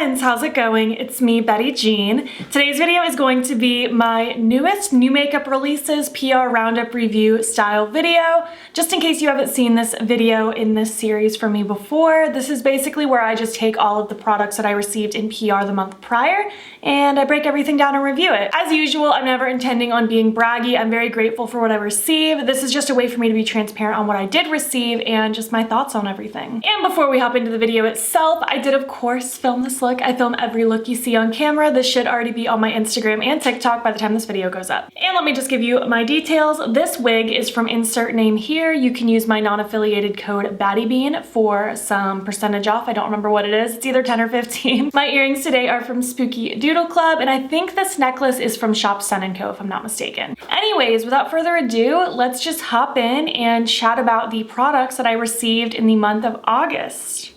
friends, how's it going? It's me, Betty Jean. Today's video is going to be my newest new makeup releases PR Roundup review style video. Just in case you haven't seen this video in this series from me before, this is basically where I just take all of the products that I received in PR the month prior and I break everything down and review it. As usual, I'm never intending on being braggy. I'm very grateful for what I receive. This is just a way for me to be transparent on what I did receive and just my thoughts on everything. And before we hop into the video itself, I did of course film this look. I film every look you see on camera. This should already be on my Instagram and TikTok by the time this video goes up. And let me just give you my details. This wig is from insert name here. You can use my non-affiliated code BATTYBEAN for some percentage off. I don't remember what it is. It's either 10 or 15. My earrings today are from Spooky Doodle Club, and I think this necklace is from Shop Sun & Co. if I'm not mistaken. Anyways, without further ado, let's just hop in and chat about the products that I received in the month of August.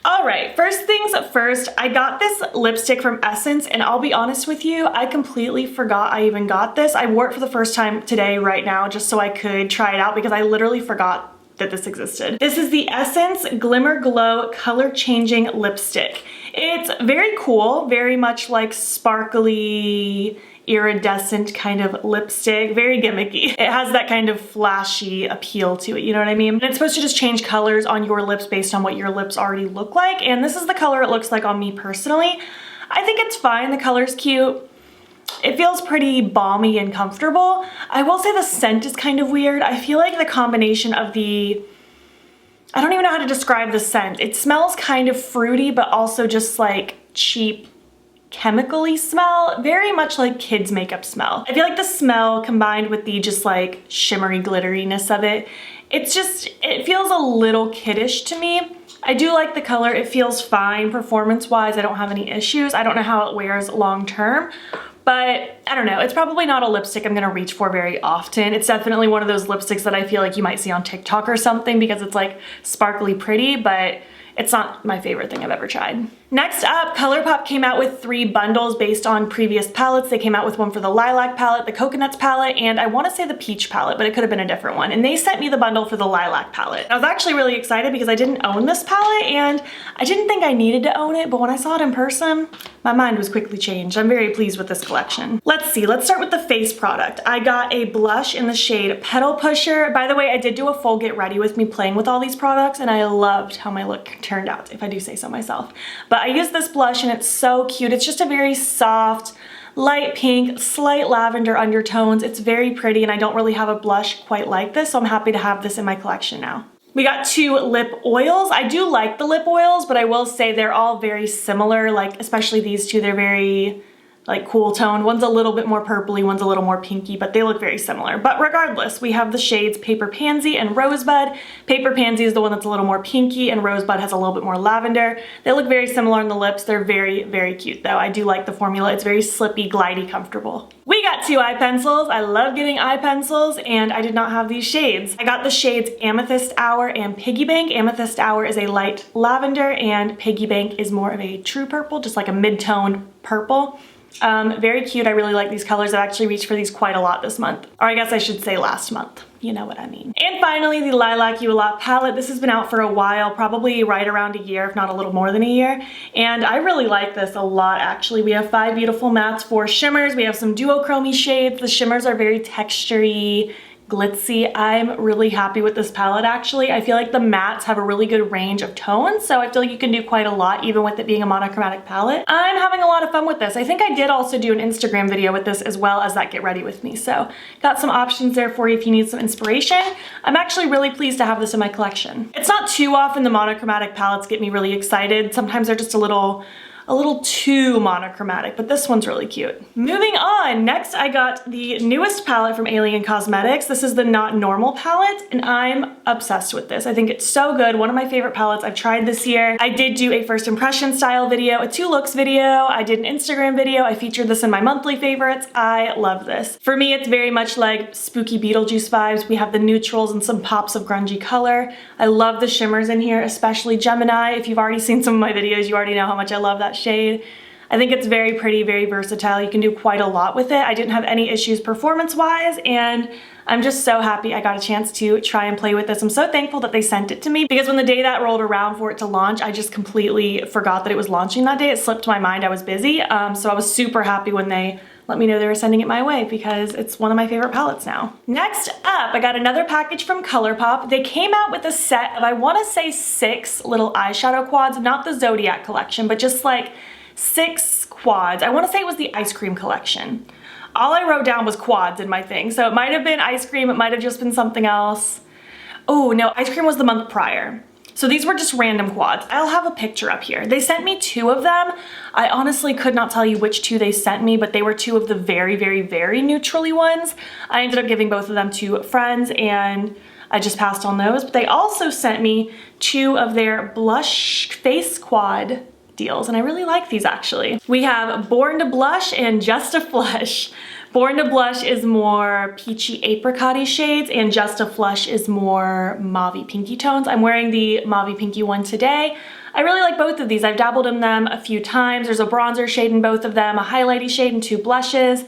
Alright, first things first, I got this lipstick from Essence, and I'll be honest with you, I completely forgot I even got this. I wore it for the first time today right now just so I could try it out because I literally forgot that this existed. This is the Essence Glimmer Glow Color Changing Lipstick. It's very cool, very much like sparkly, iridescent kind of lipstick, very gimmicky. It has that kind of flashy appeal to it, you know what I mean? And it's supposed to just change colors on your lips based on what your lips already look like, and this is the color it looks like on me personally. I think it's fine, the color's cute. It feels pretty balmy and comfortable. I will say the scent is kind of weird. I feel like the combination of I don't even know how to describe the scent. It smells kind of fruity, but also just like cheap, chemically smell, very much like kids makeup smell. I feel like the smell combined with the just like shimmery glitteriness of it, it feels a little kiddish to me. I do like the color, it feels fine performance-wise, I don't have any issues. I don't know how it wears long term, but I don't know, it's probably not a lipstick I'm gonna reach for very often. It's definitely one of those lipsticks that I feel like you might see on TikTok or something because it's like sparkly pretty, but it's not my favorite thing I've ever tried. Next up, ColourPop came out with 3 bundles based on previous palettes. They came out with one for the Lilac palette, the Coconuts palette, and I want to say the Peach palette, but it could have been a different one. And they sent me the bundle for the Lilac palette. I was actually really excited because I didn't own this palette and I didn't think I needed to own it, but when I saw it in person, my mind was quickly changed. I'm very pleased with this collection. Let's see, let's start with the face product. I got a blush in the shade Petal Pusher. By the way, I did do a full get ready with me playing with all these products and I loved how my look turned out, if I do say so myself. But I used this blush and it's so cute. It's just a very soft, light pink, slight lavender undertones. It's very pretty and I don't really have a blush quite like this, so I'm happy to have this in my collection now. We got 2 lip oils. I do like the lip oils, but I will say they're all very similar, like especially these two, they're very like cool tone. One's a little bit more purpley, one's a little more pinky, but they look very similar. But regardless, we have the shades Paper Pansy and Rosebud. Paper Pansy is the one that's a little more pinky and Rosebud has a little bit more lavender. They look very similar on the lips. They're very, very cute though. I do like the formula. It's very slippy, glidey, comfortable. We got 2 eye pencils. I love getting eye pencils and I did not have these shades. I got the shades Amethyst Hour and Piggy Bank. Amethyst Hour is a light lavender and Piggy Bank is more of a true purple, just like a mid-tone purple. Very cute. I really like these colors. I've actually reached for these quite a lot this month. Or I guess I should say last month. You know what I mean. And finally, the Lilac E.l.f. palette. This has been out for a while, probably right around a year, if not a little more than a year. And I really like this a lot, actually. We have 5 beautiful mattes, 4 shimmers. We have some duochrome shades. The shimmers are very textury, glitzy. I'm really happy with this palette actually. I feel like the mattes have a really good range of tones, so I feel like you can do quite a lot even with it being a monochromatic palette. I'm having a lot of fun with this. I think I did also do an Instagram video with this as well as that get ready with me, so got some options there for you if you need some inspiration. I'm actually really pleased to have this in my collection. It's not too often the monochromatic palettes get me really excited. Sometimes they're just a little too monochromatic, but this one's really cute. Moving on, next I got the newest palette from Salem Cosmetics. This is the Not Normal palette, and I'm obsessed with this. I think it's so good. One of my favorite palettes I've tried this year. I did do a first impression style video, a 2 looks video. I did an Instagram video. I featured this in my monthly favorites. I love this. For me, it's very much like spooky Beetlejuice vibes. We have the neutrals and some pops of grungy color. I love the shimmers in here, especially Gemini. If you've already seen some of my videos, you already know how much I love that shade. I think it's very pretty, very versatile. You can do quite a lot with it. I didn't have any issues performance-wise, and I'm just so happy I got a chance to try and play with this. I'm so thankful that they sent it to me because when the day that rolled around for it to launch, I just completely forgot that it was launching that day. It slipped my mind, I was busy. So I was super happy when they let me know they were sending it my way because it's one of my favorite palettes now. Next up, I got another package from ColourPop. They came out with a set of, I wanna say 6 little eyeshadow quads, not the Zodiac collection, but just like 6 quads. I wanna say it was the ice cream collection. All I wrote down was quads in my thing, so it might have been ice cream, it might have just been something else. Oh no, ice cream was the month prior. So these were just random quads. I'll have a picture up here. They sent me 2 of them. I honestly could not tell you which 2 they sent me, but they were 2 of the very, very, very neutrally ones. I ended up giving both of them to friends and I just passed on those. But they also sent me 2 of their blush face quad deals, and I really like these actually. We have Born to Blush and Just a Flush. Born to Blush is more peachy apricot-y shades and Just a Flush is more mauve-y pinky tones. I'm wearing the mauve-y pinky one today. I really like both of these. I've dabbled in them a few times. There's a bronzer shade in both of them, a highlighty shade and 2 blushes.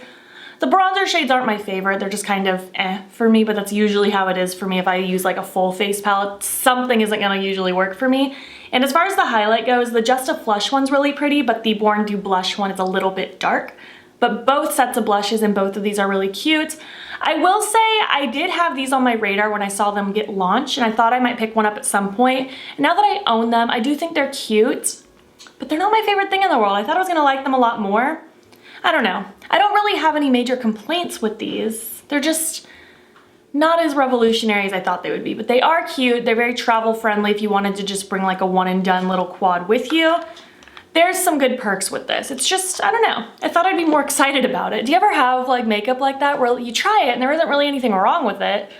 The bronzer shades aren't my favorite. They're just kind of for me, but that's usually how it is for me. If I use like a full face palette, something isn't gonna usually work for me. And as far as the highlight goes, the Just a Flush one's really pretty, but the Born to Blush one is a little bit dark. But both sets of blushes and both of these are really cute. I will say I did have these on my radar when I saw them get launched, and I thought I might pick one up at some point. And now that I own them, I do think they're cute, but they're not my favorite thing in the world. I thought I was gonna like them a lot more. I don't know. I don't really have any major complaints with these. They're just not as revolutionary as I thought they would be, but they are cute. They're very travel friendly if you wanted to just bring like a one and done little quad with you. There's some good perks with this. It's just, I don't know. I thought I'd be more excited about it. Do you ever have like makeup like that where you try it and there isn't really anything wrong with it?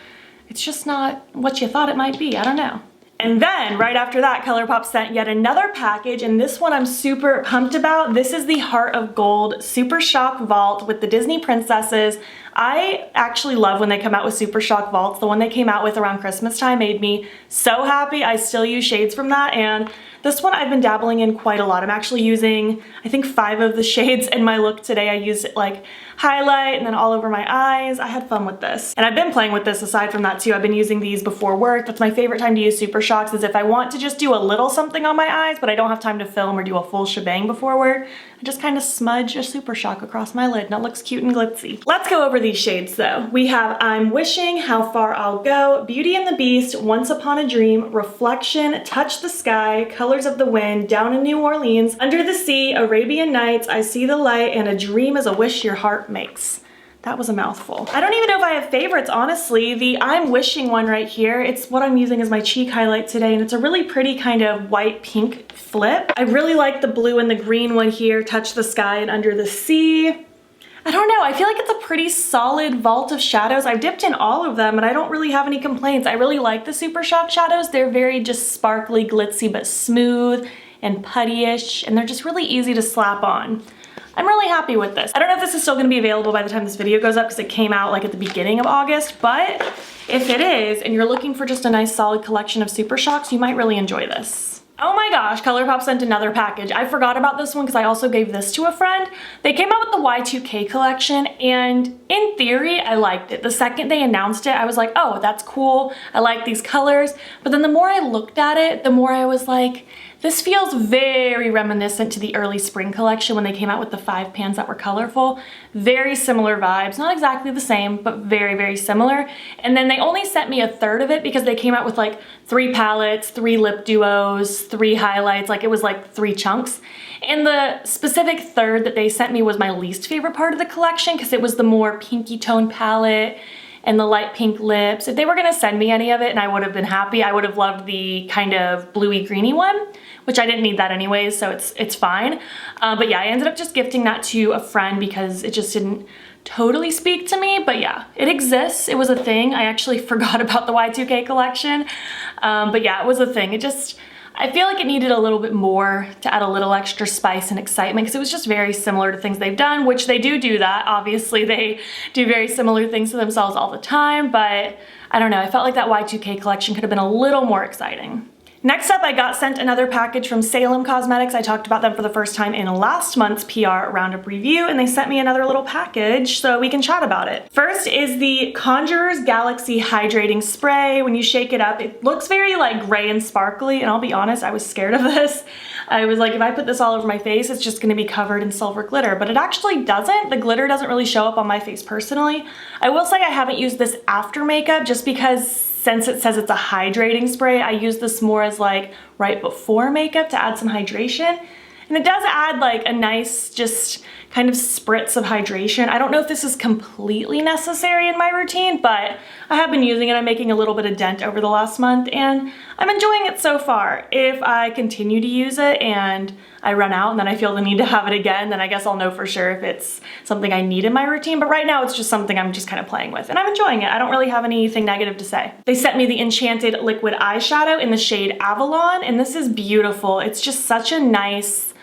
It's just not what you thought it might be. I don't know. And then right after that, ColourPop sent yet another package, and this one I'm super pumped about. This is the Heart of Gold Super Shock Vault with the Disney princesses. I actually love when they come out with Super Shock Vaults. The one they came out with around Christmas time made me so happy. I still use shades from that, and this one I've been dabbling in quite a lot. I'm actually using, I think 5 of the shades in my look today. I used it like highlight and then all over my eyes. I had fun with this. And I've been playing with this aside from that too. I've been using these before work. That's my favorite time to use Super Shocks, is if I want to just do a little something on my eyes, but I don't have time to film or do a full shebang before work. I just kind of smudge a Super Shock across my lid and it looks cute and glitzy. Let's go over these shades though. We have I'm Wishing, How Far I'll Go, Beauty and the Beast, Once Upon a Dream, Reflection, Touch the Sky, Colors of the Wind, Down in New Orleans, Under the Sea, Arabian Nights, I See the Light, and A Dream is a Wish Your Heart Makes. That was a mouthful. I don't even know if I have favorites, honestly. The I'm Wishing one right here, it's what I'm using as my cheek highlight today, and it's a really pretty kind of white pink flip. I really like the blue and the green one here, Touch the Sky and Under the Sea. I don't know, I feel like it's a pretty solid vault of shadows. I've dipped in all of them and I don't really have any complaints. I really like the Super Shock shadows. They're very just sparkly, glitzy, but smooth and putty-ish, and they're just really easy to slap on. I'm really happy with this. I don't know if this is still gonna be available by the time this video goes up because it came out like at the beginning of August, but if it is and you're looking for just a nice solid collection of Super Shocks, you might really enjoy this. Oh my gosh, ColourPop sent another package. I forgot about this one because I also gave this to a friend. They came out with the Y2K collection, and in theory, I liked it. The second they announced it, I was like, oh, that's cool. I like these colors. But then the more I looked at it, the more I was like, this feels very reminiscent to the early spring collection when they came out with the 5 pans that were colorful. Very similar vibes, not exactly the same, but very, very similar. And then they only sent me a third of it because they came out with like 3 palettes, 3 lip duos, 3 highlights, like it was like 3 chunks. And the specific third that they sent me was my least favorite part of the collection because it was the more pinky tone palette and the light pink lips. If they were gonna send me any of it and I would have been happy, I would have loved the kind of bluey greeny one, which I didn't need that anyways, so it's fine. But yeah, I ended up just gifting that to a friend because it just didn't totally speak to me, but yeah, it exists. It was a thing. I actually forgot about the Y2K collection, but yeah, it was a thing. I feel like it needed a little bit more to add a little extra spice and excitement because it was just very similar to things they've done, which they do that. Obviously, they do very similar things to themselves all the time, but I don't know. I felt like that Y2K collection could have been a little more exciting. Next up, I got sent another package from Salem Cosmetics. I talked about them for the first time in last month's PR Roundup review, and they sent me another little package so we can chat about it. First is the Conjurer's Galaxy Hydrating Spray. When you shake it up, it looks very like gray and sparkly, and I'll be honest, I was scared of this. I was like, if I put this all over my face, it's just gonna be covered in silver glitter, but it actually doesn't. The glitter doesn't really show up on my face personally. I will say I haven't used this after makeup just because since it says it's a hydrating spray, I use this more as like right before makeup to add some hydration. And it does add like a nice just kind of spritz of hydration. I don't know if this is completely necessary in my routine, but I have been using it. I'm making a little bit of dent over the last month and I'm enjoying it so far. If I continue to use it and I run out and then I feel the need to have it again, then I guess I'll know for sure if it's something I need in my routine. But right now it's just something I'm just kind of playing with and I'm enjoying it. I don't really have anything negative to say. They sent me the Enchanted Liquid Eyeshadow in the shade Avalon, and this is beautiful. It's just such a nice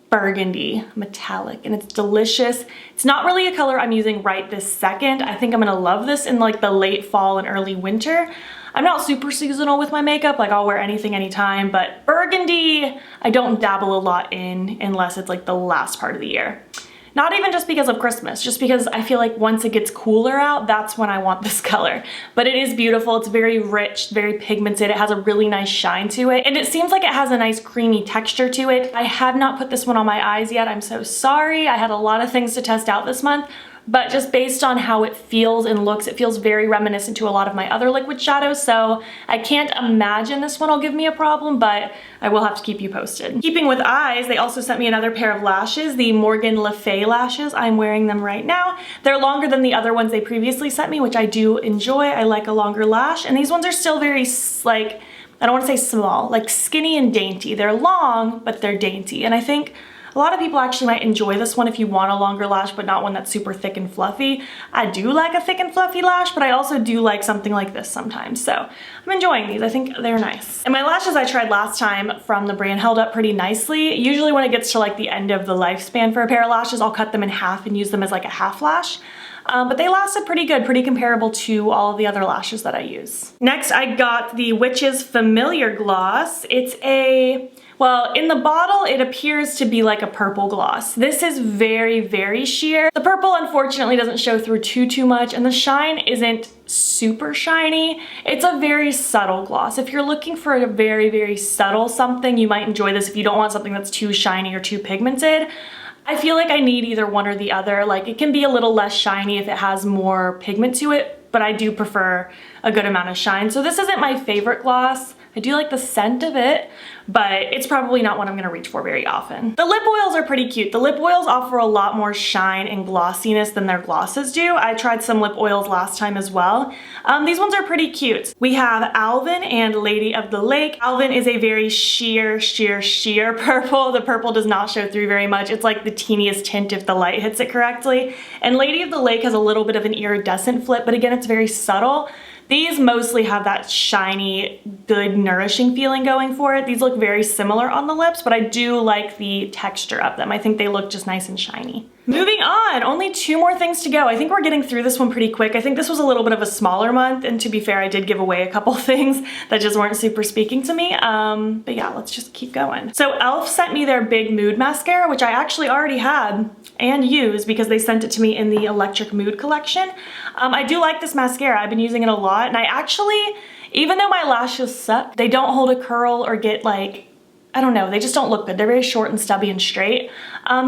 burgundy metallic and it's delicious. It's not really a color I'm using right this second. I think I'm gonna love this in like the late fall and early winter. I'm not super seasonal with my makeup, like I'll wear anything anytime, but burgundy I don't dabble a lot in unless it's like the last part of the year. Not even just because of Christmas, just because I feel like once it gets cooler out, that's when I want this color. But it is beautiful, it's very rich, very pigmented, it has a really nice shine to it, and it seems like it has a nice creamy texture to it. I have not put this one on my eyes yet, I'm so sorry. I had a lot of things to test out this month, but just based on how it feels and looks, it feels very reminiscent to a lot of my other liquid shadows, so I can't imagine this one will give me a problem, but I will have to keep you posted. Keeping with eyes, they also sent me another pair of lashes, the Morgan Le Fay lashes. I'm wearing them right now. They're longer than the other ones they previously sent me, which I do enjoy. I like a longer lash, and these ones are still very, like, I don't want to say small, like skinny and dainty. They're long, but they're dainty, and I think a lot of people actually might enjoy this one if you want a longer lash, but not one that's super thick and fluffy. I do like a thick and fluffy lash, but I also do like something like this sometimes. So I'm enjoying these. I think they're nice. And my lashes I tried last time from the brand held up pretty nicely. Usually when it gets to like the end of the lifespan for a pair of lashes, I'll cut them in half and use them as like a half lash. But they lasted pretty good, pretty comparable to all of the other lashes that I use. Next, I got the Witch's Familiar Gloss. It's a, well, in the bottle, it appears to be like a purple gloss. This is very, very sheer. The purple, unfortunately, doesn't show through too much, and the shine isn't super shiny. It's a very subtle gloss. If you're looking for a very, very subtle something, you might enjoy this if you don't want something that's too shiny or too pigmented. I feel like I need either one or the other. Like, it can be a little less shiny if it has more pigment to it, but I do prefer a good amount of shine. So this isn't my favorite gloss. I do like the scent of it, but it's probably not one I'm gonna reach for very often. The lip oils are pretty cute. The lip oils offer a lot more shine and glossiness than their glosses do. I tried some lip oils last time as well. These ones are pretty cute. We have Alvin and Lady of the Lake. Alvin is a very sheer purple. The purple does not show through very much. It's like the teeniest tint if the light hits it correctly. And Lady of the Lake has a little bit of an iridescent flip, but again, it's very subtle. These mostly have that shiny, good, nourishing feeling going for it. These look very similar on the lips, but I do like the texture of them. I think they look just nice and shiny. Moving on, only 2 more things to go. I think we're getting through this one pretty quick. I think this was a little bit of a smaller month, and to be fair, I did give away a couple things that just weren't super speaking to me. But yeah, let's just keep going. So e.l.f. sent me their Big Mood Mascara, which I actually already had and used because they sent it to me in the Electric Mood collection. I do like this mascara. I've been using it a lot, and I actually, even though my lashes suck, they don't hold a curl or get like, I don't know, they just don't look good. They're very short and stubby and straight.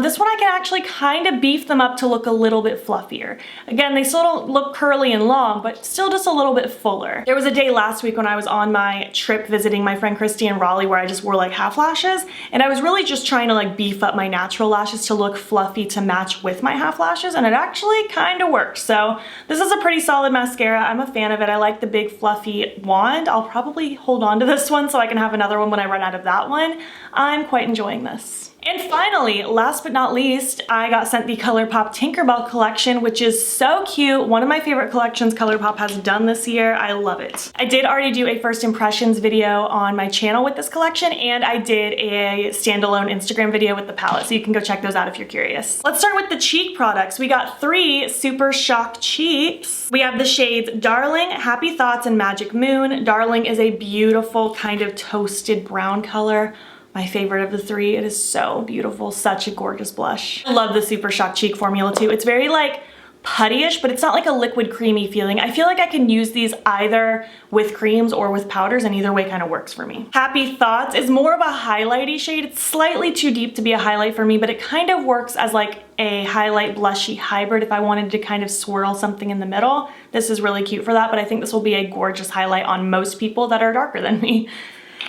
This one I can actually kind of beef them up to look a little bit fluffier. Again, they still don't look curly and long, but still just a little bit fuller. There was a day last week when I was on my trip visiting my friend Christy in Raleigh where I just wore like half lashes, and I was really just trying to like beef up my natural lashes to look fluffy to match with my half lashes, and it actually kind of worked. So this is a pretty solid mascara. I'm a fan of it. I like the big fluffy wand. I'll probably hold on to this one so I can have another one when I run out of that one. I'm quite enjoying this. And finally, last but not least, I got sent the ColourPop Tinkerbell collection, which is so cute. One of my favorite collections ColourPop has done this year. I love it. I did already do a first impressions video on my channel with this collection, and I did a standalone Instagram video with the palette, so you can go check those out if you're curious. Let's start with the cheek products. We got 3 Super Shock cheeks. We have the shades Darling, Happy Thoughts, and Magic Moon. Darling is a beautiful kind of toasted brown color. My favorite of the 3. It is so beautiful. Such a gorgeous blush. I love the Super Shock cheek formula too. It's very like puttyish, but it's not like a liquid creamy feeling. I feel like I can use these either with creams or with powders, and either way kind of works for me. Happy Thoughts is more of a highlighty shade. It's slightly too deep to be a highlight for me, but it kind of works as like a highlight blushy hybrid if I wanted to kind of swirl something in the middle. This is really cute for that, but I think this will be a gorgeous highlight on most people that are darker than me.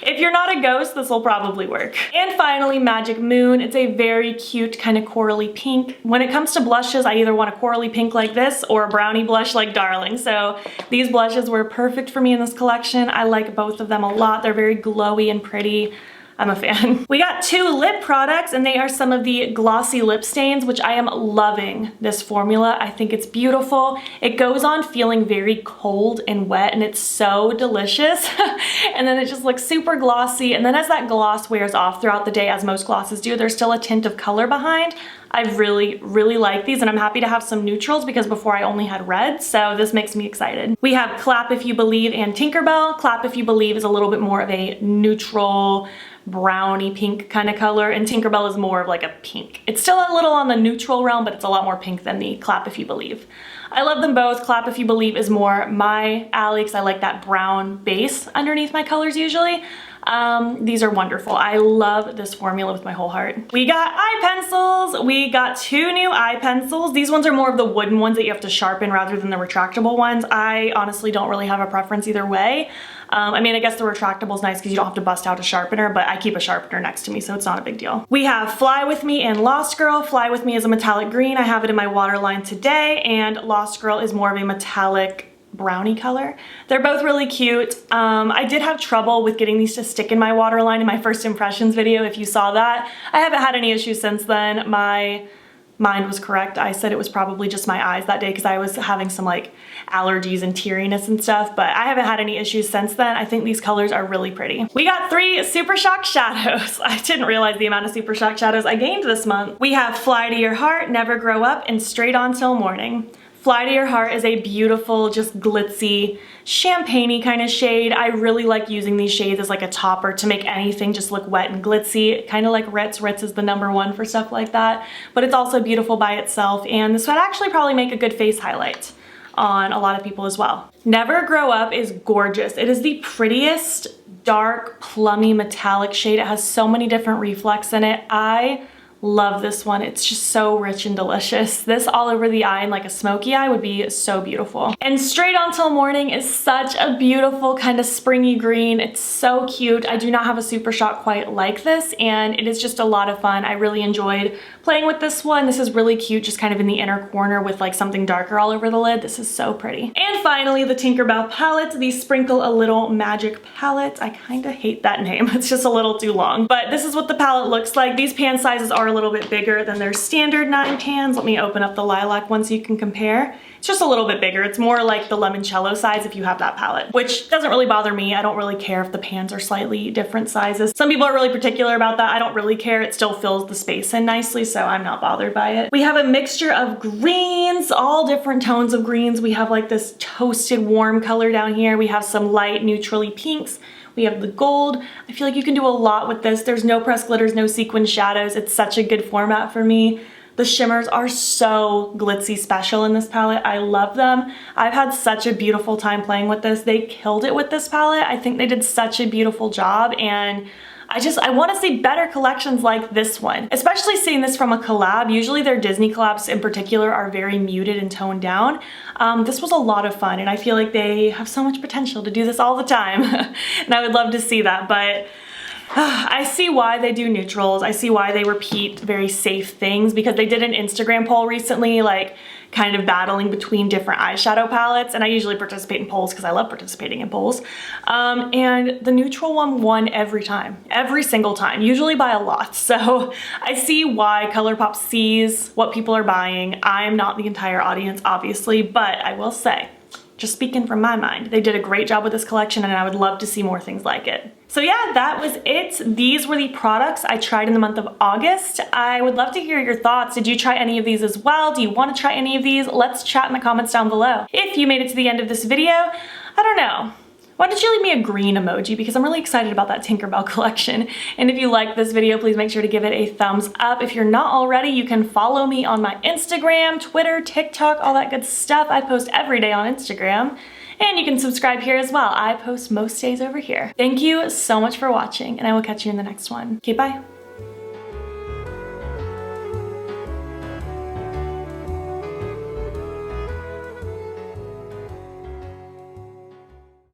If you're not a ghost, this will probably work. And finally, Magic Moon. It's a very cute kind of corally pink. When it comes to blushes, I either want a corally pink like this or a brownie blush like Darling. So these blushes were perfect for me in this collection. I like both of them a lot. They're very glowy and pretty. I'm a fan. We got 2 lip products, and they are some of the glossy lip stains, which I am loving this formula. I think it's beautiful. It goes on feeling very cold and wet, and it's so delicious. And then it just looks super glossy. And then as that gloss wears off throughout the day, as most glosses do, there's still a tint of color behind. I really like these, and I'm happy to have some neutrals because before I only had reds, so this makes me excited. We have Clap If You Believe and Tinkerbell. Clap If You Believe is a little bit more of a neutral, browny pink kind of color, and Tinkerbell is more of like a pink. It's still a little on the neutral realm, but it's a lot more pink than the Clap If You Believe. I love them both. Clap If You Believe is more my alley because I like that brown base underneath my colors usually. These are wonderful. I love this formula with my whole heart. We got eye pencils. We got 2 new eye pencils. These ones are more of the wooden ones that you have to sharpen rather than the retractable ones. I honestly don't really have a preference either way. I mean, I guess the retractable is nice because you don't have to bust out a sharpener, but I keep a sharpener next to me, so it's not a big deal. We have Fly With Me and Lost Girl. Fly With Me is a metallic green. I have it in my waterline today, and Lost Girl is more of a metallic brownie color. They're both really cute. I did have trouble with getting these to stick in my waterline in my first impressions video, if you saw that. I haven't had any issues since then. My mind was correct. I said it was probably just my eyes that day because I was having some like allergies and teariness and stuff, but I haven't had any issues since then. I think these colors are really pretty. We got 3 Super Shock shadows. I didn't realize the amount of Super Shock shadows I gained this month. We have Fly to Your Heart, Never Grow Up, and Straight On Till Morning. Fly to Your Heart is a beautiful, just glitzy, champagne-y kind of shade. I really like using these shades as like a topper to make anything just look wet and glitzy, kind of like Ritz. Ritz is the #1 for stuff like that, but it's also beautiful by itself, and this would actually probably make a good face highlight on a lot of people as well. Never Grow Up is gorgeous. It is the prettiest, dark, plummy, metallic shade. It has so many different reflects in it. I love this one. It's just so rich and delicious. This all over the eye and like a smoky eye would be so beautiful. And Straight On Till Morning is such a beautiful kind of springy green. It's so cute. I do not have a Super Shock quite like this, and it is just a lot of fun. I really enjoyed playing with this one. This is really cute, just kind of in the inner corner with like something darker all over the lid. This is so pretty. And finally, the Tinkerbell palette, the Sprinkle a Little Magic palette. I kind of hate that name. It's just a little too long, but this is what the palette looks like. These pan sizes are a little bit bigger than their standard 9 pans. Let me open up the lilac one so you can compare. It's just a little bit bigger. It's more like the limoncello size if you have that palette, which doesn't really bother me. I don't really care if the pans are slightly different sizes. Some people are really particular about that. I don't really care. It still fills the space in nicely, so I'm not bothered by it. We have a mixture of greens, all different tones of greens. We have like this toasted warm color down here. We have some light neutrally pinks. We have the gold. I feel like you can do a lot with this. There's no pressed glitters, no sequin shadows. It's such a good format for me. The shimmers are so glitzy special in this palette. I love them. I've had such a beautiful time playing with this. They killed it with this palette. I think they did such a beautiful job, and I want to see better collections like this one, especially seeing this from a collab. Usually their Disney collabs in particular are very muted and toned down. This was a lot of fun, and I feel like they have so much potential to do this all the time. And I would love to see that, but I see why they do neutrals. I see why they repeat very safe things, because they did an Instagram poll recently, like, kind of battling between different eyeshadow palettes, and I usually participate in polls because I love participating in polls. And the neutral one won every time, every single time, usually by a lot. So I see why ColourPop sees what people are buying. I'm not the entire audience, obviously, but I will say, just speaking from my mind, they did a great job with this collection and I would love to see more things like it. So yeah, that was it. These were the products I tried in the month of August. I would love to hear your thoughts. Did you try any of these as well? Do you want to try any of these? Let's chat in the comments down below. If you made it to the end of this video, I don't know, why don't you leave me a green emoji, because I'm really excited about that Tinkerbell collection. And if you like this video, please make sure to give it a thumbs up. If you're not already, you can follow me on my Instagram, Twitter, TikTok, all that good stuff. I post every day on Instagram. And you can subscribe here as well. I post most days over here. Thank you so much for watching, and I will catch you in the next one. Okay, bye.